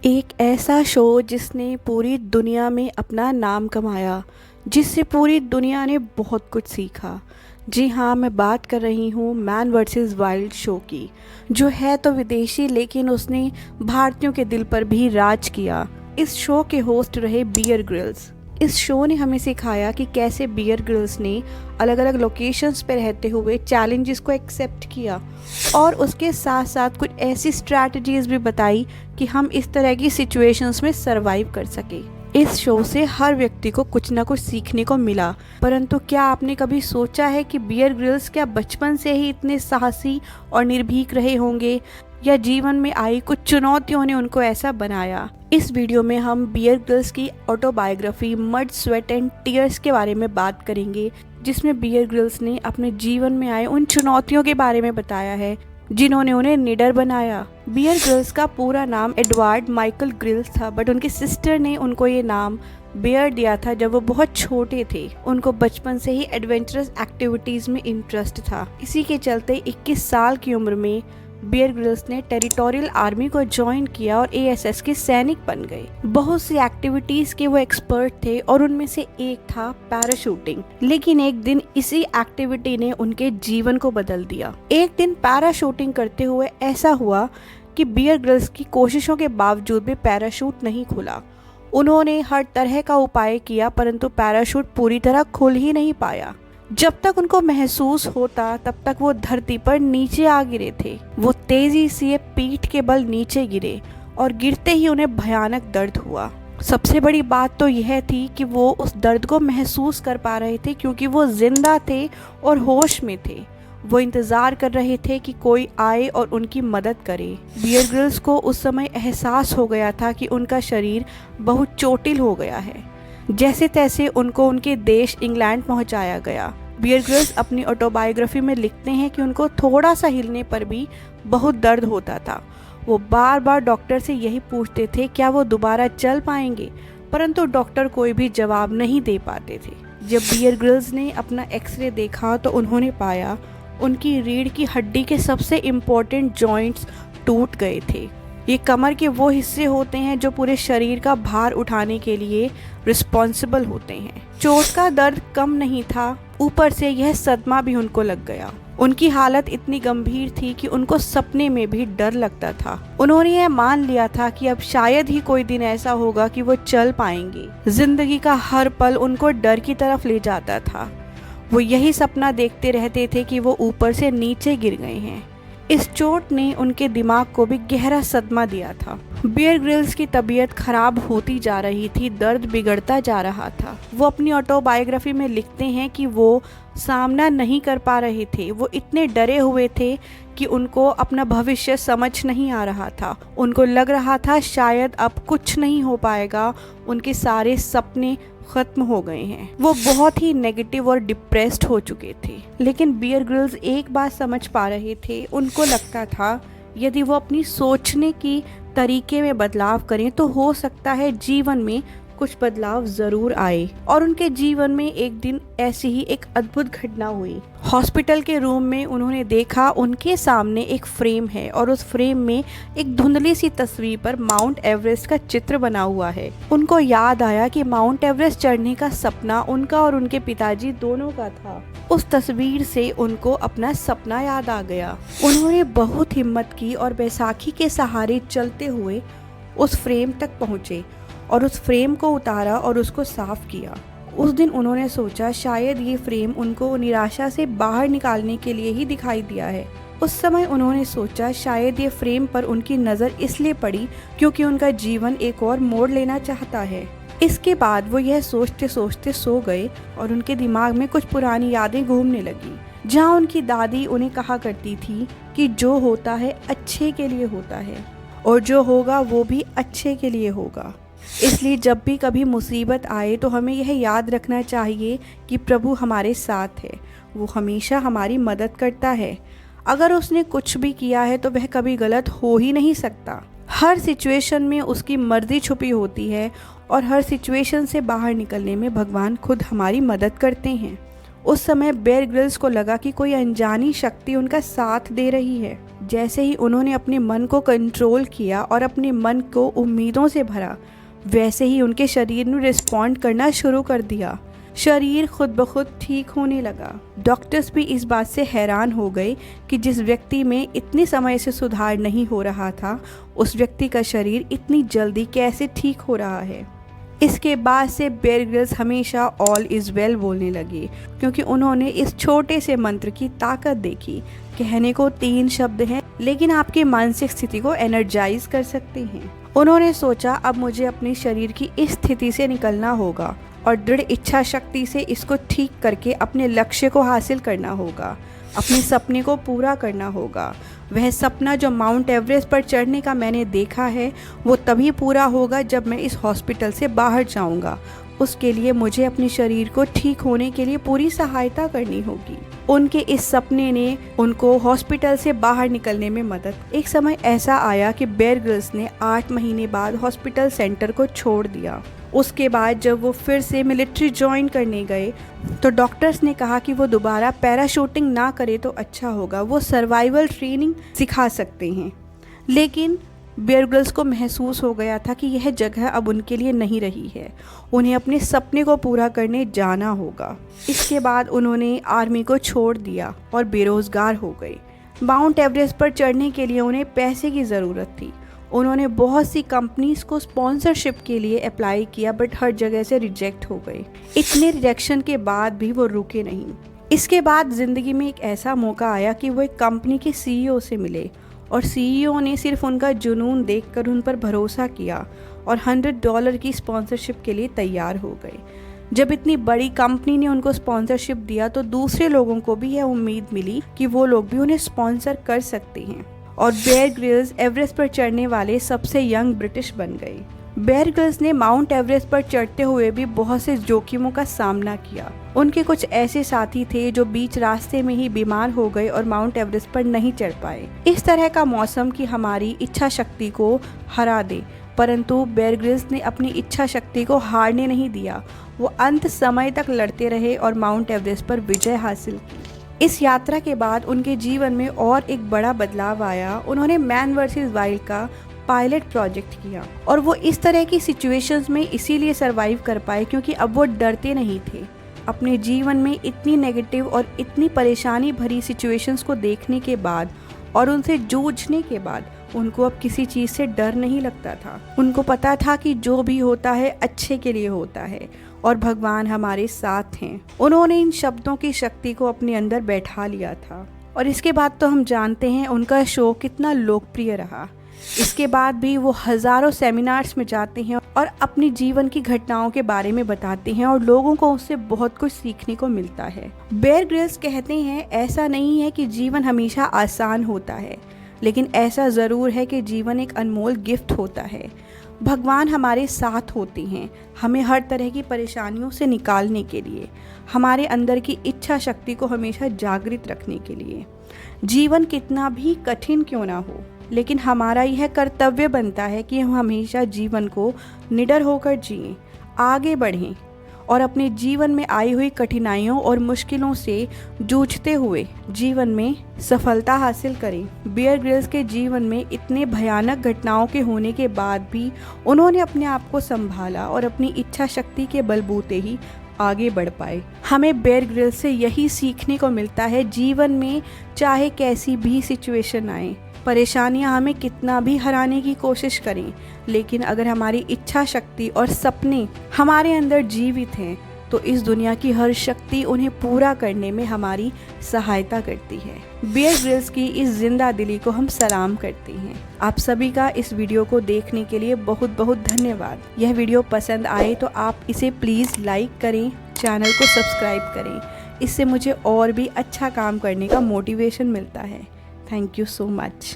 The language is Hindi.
एक ऐसा शो जिसने पूरी दुनिया में अपना नाम कमाया, जिससे पूरी दुनिया ने बहुत कुछ सीखा। जी हाँ, मैं बात कर रही हूँ मैन वर्सेस वाइल्ड शो की, जो है तो विदेशी लेकिन उसने भारतीयों के दिल पर भी राज किया। इस शो के होस्ट रहे बियर ग्रिल्स। इस शो ने हमें सिखाया कि कैसे बियर ग्रिल्स ने अलग अलग लोकेशंस पे रहते हुए चैलेंजेस को एक्सेप्ट किया और उसके साथ साथ कुछ ऐसी स्ट्रैटेजीज भी बताई कि हम इस तरह की सिचुएशंस में सरवाइव कर सके। इस शो से हर व्यक्ति को कुछ ना कुछ सीखने को मिला। परंतु क्या आपने कभी सोचा है कि बियर ग्रिल्स क्या बचपन से ही इतने साहसी और निर्भीक रहे होंगे, या जीवन में आई कुछ चुनौतियों ने उनको ऐसा बनाया? इस वीडियो में हम बियर ग्रिल्स की autobiography mud sweat and tears के बारे में बात करेंगे, जिसमें बियर ग्रिल्स ने अपने जीवन में आए उन चुनौतियों के बारे में बताया है जिन्होंने उन्हें निडर बनाया। बियर ग्रिल्स का पूरा नाम एडवर्ड माइकल ग्रिल्स था, बट उनकी सिस्टर ने उनको ये नाम बियर दिया था जब वो बहुत छोटे थे। उनको बचपन से ही एडवेंचरस एक्टिविटीज में इंटरेस्ट था। इसी के चलते 21 साल की उम्र में बियर ग्रिल्स ने टेरिटोरियल आर्मी को ज्वाइन किया और एएसएस के सैनिक बन गए। बहुत सी एक्टिविटीज के वो एक्सपर्ट थे और उनमें से एक था पैराशूटिंग। लेकिन एक दिन इसी एक्टिविटी ने उनके जीवन को बदल दिया। एक दिन पैराशूटिंग करते हुए ऐसा हुआ कि बियर ग्रिल्स की कोशिशों के बावजूद भी पैराशूट नहीं खुला। उन्होंने हर तरह का उपाय किया, परंतु पैराशूट पूरी तरह खुल ही नहीं पाया। जब तक उनको महसूस होता तब तक वो धरती पर नीचे आ गिरे थे। वो तेजी से पीठ के बल नीचे गिरे और गिरते ही उन्हें भयानक दर्द हुआ। सबसे बड़ी बात तो यह थी कि वो उस दर्द को महसूस कर पा रहे थे क्योंकि वो जिंदा थे और होश में थे। वो इंतजार कर रहे थे कि कोई आए और उनकी मदद करे। बियर ग्रिल्स को उस समय एहसास हो गया था कि उनका शरीर बहुत चोटिल हो गया है। जैसे तैसे उनको उनके देश इंग्लैंड पहुंचाया गया। बियर ग्रिल्स अपनी ऑटोबायोग्राफी में लिखते हैं कि उनको थोड़ा सा हिलने पर भी बहुत दर्द होता था। वो बार बार डॉक्टर से यही पूछते थे क्या वो दोबारा चल पाएंगे, परंतु डॉक्टर कोई भी जवाब नहीं दे पाते थे। जब बियर ग्रिल्स ने अपना एक्सरे देखा तो उन्होंने पाया उनकी रीढ़ की हड्डी के सबसे इम्पोर्टेंट जॉइंट्स टूट गए थे। ये कमर के वो हिस्से होते हैं जो पूरे शरीर का भार उठाने के लिए रिस्पॉन्सिबल होते हैं। चोट का दर्द कम नहीं था, ऊपर से यह सदमा भी उनको लग गया। उनकी हालत इतनी गंभीर थी कि उनको सपने में भी डर लगता था। उन्होंने यह मान लिया था कि अब शायद ही कोई दिन ऐसा होगा कि वो चल पाएंगे। जिंदगी का हर पल उनको डर की तरफ ले जाता था। वो यही सपना देखते रहते थे कि वो ऊपर से नीचे गिर गए हैं। इस चोट ने उनके दिमाग को भी गहरा सदमा दिया था। बियर ग्रिल्स की तबीयत खराब होती जा रही थी, दर्द बिगड़ता जा रहा था। वो अपनी ऑटोबायोग्राफी में लिखते हैं कि वो सामना नहीं कर पा रहे थे। वो इतने डरे हुए थे कि उनको अपना भविष्य समझ नहीं आ रहा था। उनको लग रहा था शायद अब कुछ नहीं हो पाएगा, उनके सारे सपने खत्म हो गए हैं। वो बहुत ही नेगेटिव और डिप्रेस्ड हो चुके थे। लेकिन बियर ग्रिल्स एक बात समझ पा रहे थे। उनको लगता था यदि वो अपनी सोचने की तरीके में बदलाव करें तो हो सकता है जीवन में कुछ बदलाव जरूर आए। और उनके जीवन में एक दिन ऐसी ही एक अद्भुत घटना हुई। हॉस्पिटल के रूम में उन्होंने देखा उनके सामने एक फ्रेम है और उस फ्रेम में एक धुंधली सी तस्वीर पर माउंट एवरेस्ट का चित्र बना हुआ है। उनको याद आया कि माउंट एवरेस्ट चढ़ने का सपना उनका और उनके पिताजी दोनों का था। उस तस्वीर से उनको अपना सपना याद आ गया। उन्होंने बहुत हिम्मत की और बैसाखी के सहारे चलते हुए उस फ्रेम तक पहुँचे और उस फ्रेम को उतारा और उसको साफ किया। उस दिन उन्होंने सोचा शायद ये फ्रेम उनको निराशा से बाहर निकालने के लिए ही दिखाई दिया है। उस समय उन्होंने सोचा शायद ये फ्रेम पर उनकी नज़र इसलिए पड़ी क्योंकि उनका जीवन एक और मोड़ लेना चाहता है। इसके बाद वो यह सोचते सोचते सो गए और उनके दिमाग में कुछ पुरानी यादें घूमने लगी, जहाँ उनकी दादी उन्हें कहा करती थी कि जो होता है अच्छे के लिए होता है और जो होगा वो भी अच्छे के लिए होगा। इसलिए जब भी कभी मुसीबत आए तो हमें यह याद रखना चाहिए कि प्रभु हमारे साथ है। वो हमेशा हमारी मदद करता है। अगर उसने कुछ भी किया है तो वह कभी गलत हो ही नहीं सकता। हर सिचुएशन में उसकी मर्जी छुपी होती है और हर सिचुएशन से बाहर निकलने में भगवान खुद हमारी मदद करते हैं। उस समय बेयर ग्रिल्स को लगा कि कोई अनजानी शक्ति उनका साथ दे रही है। जैसे ही उन्होंने अपने मन को कंट्रोल किया और अपने मन को उम्मीदों से भरा, वैसे ही उनके शरीर ने रिस्पॉन्ड करना शुरू कर दिया। शरीर खुद ब खुद ठीक होने लगा। डॉक्टर्स भी इस बात से हैरान हो गए कि जिस व्यक्ति में इतने समय से सुधार नहीं हो रहा था, उस व्यक्ति का शरीर इतनी जल्दी कैसे ठीक हो रहा है। इसके बाद से बेयर ग्रिल्स हमेशा ऑल इज़ वेल बोलने लगे, क्योंकि उन्होंने इस छोटे से मंत्र की ताकत देखी। कहने को 3 शब्द हैं, लेकिन आपकी मानसिक स्थिति को एनर्जाइज कर सकते हैं। उन्होंने सोचा, अब मुझे अपने शरीर की इस स्थिति से निकलना होगा और दृढ़ इच्छा शक्ति से इसको ठीक करके अपने लक्ष्य को हासिल करना होगा, अपने सपने को पूरा करना होगा। वह सपना जो माउंट एवरेस्ट पर चढ़ने का मैंने देखा है, वो तभी पूरा होगा जब मैं इस हॉस्पिटल से बाहर जाऊंगा। उसके लिए मुझे अपने शरीर को ठीक होने के लिए पूरी सहायता करनी होगी। उनके इस सपने ने उनको हॉस्पिटल से बाहर निकलने में मदद। एक समय ऐसा आया कि बेयर ग्रिल्स ने 8 महीने बाद हॉस्पिटल सेंटर को छोड़ दिया। उसके बाद जब वो फिर से मिलिट्री ज्वाइन करने गए, तो डॉक्टर्स ने कहा कि वो दोबारा पैराशूटिंग ना करे तो अच्छा होगा, वो सर्वाइवल ट्रेनिंग सिखा सकते हैं। लेकिन बेयर ग्रिल्स को महसूस हो गया था कि यह जगह अब उनके लिए नहीं रही है। उन्हें अपने सपने को पूरा करने जाना होगा। इसके बाद उन्होंने आर्मी को छोड़ दिया और बेरोजगार हो गए। माउंट एवरेस्ट पर चढ़ने के लिए उन्हें पैसे की ज़रूरत थी। उन्होंने बहुत सी कंपनीज को स्पॉन्सरशिप के लिए अप्लाई किया, बट हर जगह से रिजेक्ट हो गए। इतने रिजेक्शन के बाद भी वो रुके नहीं। इसके बाद ज़िंदगी में एक ऐसा मौका आया कि वो एक कंपनी के CEO से मिले, और CEO ने सिर्फ उनका जुनून देखकर उन पर भरोसा किया और $100 की स्पॉन्सरशिप के लिए तैयार हो गए। जब इतनी बड़ी कंपनी ने उनको स्पॉन्सरशिप दिया, तो दूसरे लोगों को भी यह उम्मीद मिली कि वो लोग भी उन्हें स्पॉन्सर कर सकते हैं, और बेयर ग्रिल्स एवरेस्ट पर चढ़ने वाले सबसे यंग ब्रिटिश बन गए। बेयर ग्रिल्स ने माउंट एवरेस्ट पर चढ़ते हुए भी बहुत से जोखिमों का सामना किया। उनके कुछ ऐसे साथी थे जो बीच रास्ते में ही बीमार हो गए और माउंट एवरेस्ट पर नहीं चढ़ पाए। इस तरह का मौसम कि हमारी इच्छा शक्ति को हरा दे, परंतु बेयर ग्रिल्स ने अपनी इच्छा शक्ति को हारने नहीं दिया। वो अंत समय तक लड़ते रहे और माउंट एवरेस्ट पर विजय हासिल की। इस यात्रा के बाद उनके जीवन में और एक बड़ा बदलाव आया। उन्होंने मैन वर्सेस वाइल्ड का पायलट प्रोजेक्ट किया, और वो इस तरह की सिचुएशंस में इसीलिए सरवाइव कर पाए क्योंकि अब वो डरते नहीं थे। अपने जीवन में इतनी नेगेटिव और इतनी परेशानी भरी सिचुएशंस को देखने के बाद और उनसे जूझने के बाद उनको अब किसी चीज़ से डर नहीं लगता था। उनको पता था कि जो भी होता है अच्छे के लिए होता है और भगवान हमारे साथ हैं। उन्होंने इन शब्दों की शक्ति को अपने अंदर बैठा लिया था, और इसके बाद तो हम जानते हैं उनका शो कितना लोकप्रिय रहा। इसके बाद भी वो हज़ारों सेमिनार्स में जाते हैं और अपनी जीवन की घटनाओं के बारे में बताते हैं, और लोगों को उससे बहुत कुछ सीखने को मिलता है। बेयर ग्रिल्स कहते हैं, ऐसा नहीं है कि जीवन हमेशा आसान होता है, लेकिन ऐसा ज़रूर है कि जीवन एक अनमोल गिफ्ट होता है। भगवान हमारे साथ होते हैं, हमें हर तरह की परेशानियों से निकालने के लिए, हमारे अंदर की इच्छा शक्ति को हमेशा जागृत रखने के लिए। जीवन कितना भी कठिन क्यों ना हो, लेकिन हमारा यह कर्तव्य बनता है कि हम हमेशा जीवन को निडर होकर जिएं, आगे बढ़ें और अपने जीवन में आई हुई कठिनाइयों और मुश्किलों से जूझते हुए जीवन में सफलता हासिल करें। बेयर ग्रिल्स के जीवन में इतने भयानक घटनाओं के होने के बाद भी उन्होंने अपने आप को संभाला और अपनी इच्छा शक्ति के बलबूते ही आगे बढ़ पाए। हमें बेयर ग्रिल्स से यही सीखने को मिलता है, जीवन में चाहे कैसी भी सिचुएशन आए, परेशानियां हमें कितना भी हराने की कोशिश करें, लेकिन अगर हमारी इच्छा शक्ति और सपने हमारे अंदर जीवित हैं, तो इस दुनिया की हर शक्ति उन्हें पूरा करने में हमारी सहायता करती है। बेयर ग्रिल्स की इस जिंदा दिली को हम सलाम करते हैं। आप सभी का इस वीडियो को देखने के लिए बहुत बहुत धन्यवाद। यह वीडियो पसंद आए तो आप इसे प्लीज़ लाइक करें, चैनल को सब्सक्राइब करें। इससे मुझे और भी अच्छा काम करने का मोटिवेशन मिलता है। Thank you so much.